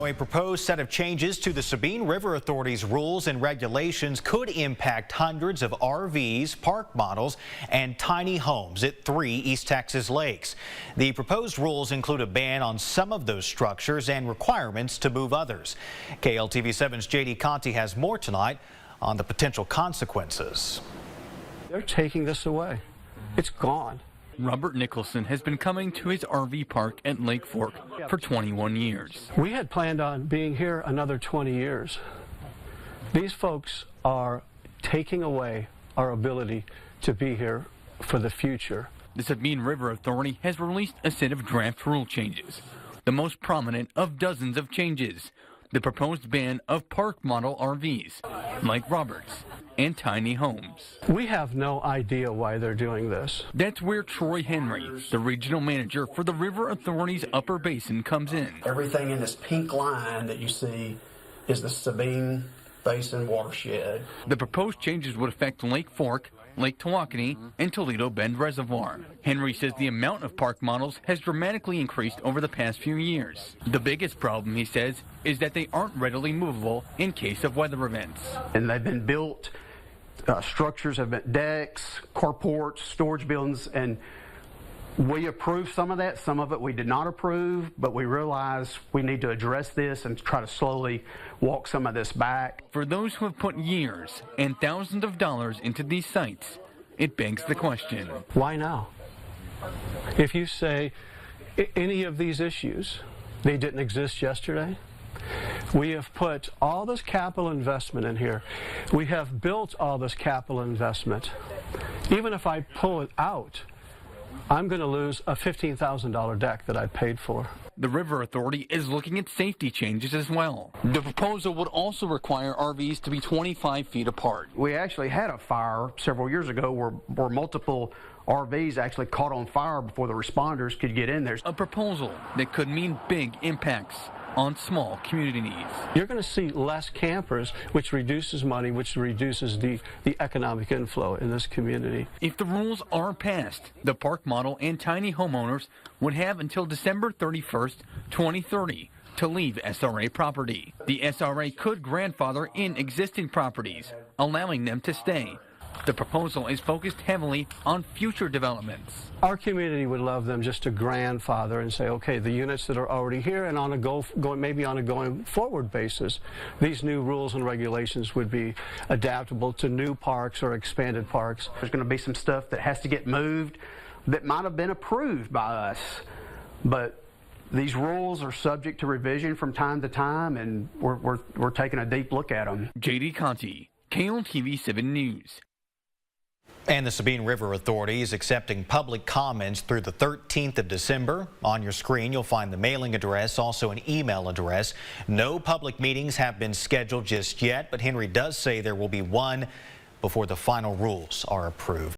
A proposed set of changes to the Sabine River Authority's rules and regulations could impact hundreds of RVs, park models, and tiny homes at 3 East Texas lakes. The proposed rules include a ban on some of those structures and requirements to move others. KLTV7's JD Conti has more tonight on the potential consequences. They're taking this away. It's gone. Robert Nicholson has been coming to his RV park at Lake Fork for 21 years. We had planned on being here another 20 years. These folks are taking away our ability to be here for the future. The Sabine River Authority has released a set of draft rule changes, the most prominent of dozens of changes. The proposed ban of park model RVs, like Robert's, and tiny homes. We have no idea why they're doing this. That's where Troy Henry, the regional manager for the River Authority's Upper Basin, comes in. Everything in this pink line that you see is the Sabine Basin watershed. The proposed changes would affect Lake Fork, Lake Tawakoni, and Toledo Bend Reservoir. Henry says the amount of park models has dramatically increased over the past few years. The biggest problem, he says, is that they aren't readily movable in case of weather events. And they've been built, structures have been decks, carports, storage buildings, and we approved some of that. Some of it we did not approve, but we realized we need to address this and try to slowly walk some of this back. For those who have put years and thousands of dollars into these sites, it begs the question. Why now? If you say any of these issues, they didn't exist yesterday. We have put all this capital investment in here. We have built all this capital investment. Even if I pull it out, I'm going to lose a $15,000 deck that I paid for. The River Authority is looking at safety changes as well. The proposal would also require RVs to be 25 feet apart. We actually had a fire several years ago where multiple RVs actually caught on fire before the responders could get in there. A proposal that could mean big impacts on small communities. You're going to see less campers, which reduces money, which reduces the economic inflow in this community. If the rules are passed, the park model and tiny homeowners would have until December 31st, 2030 to leave SRA property. The SRA could grandfather in existing properties, allowing them to stay. The proposal is focused heavily on future developments. Our community would love them just to grandfather and say, okay, the units that are already here and on a going forward basis, these new rules and regulations would be adaptable to new parks or expanded parks. There's going to be some stuff that has to get moved that might have been approved by us, but these rules are subject to revision from time to time, and we're taking a deep look at them. JD Conti, KLTV7 News. And the Sabine River Authority is accepting public comments through the 13th of December. On your screen, you'll find the mailing address, also an email address. No public meetings have been scheduled just yet, but Henry does say there will be one before the final rules are approved.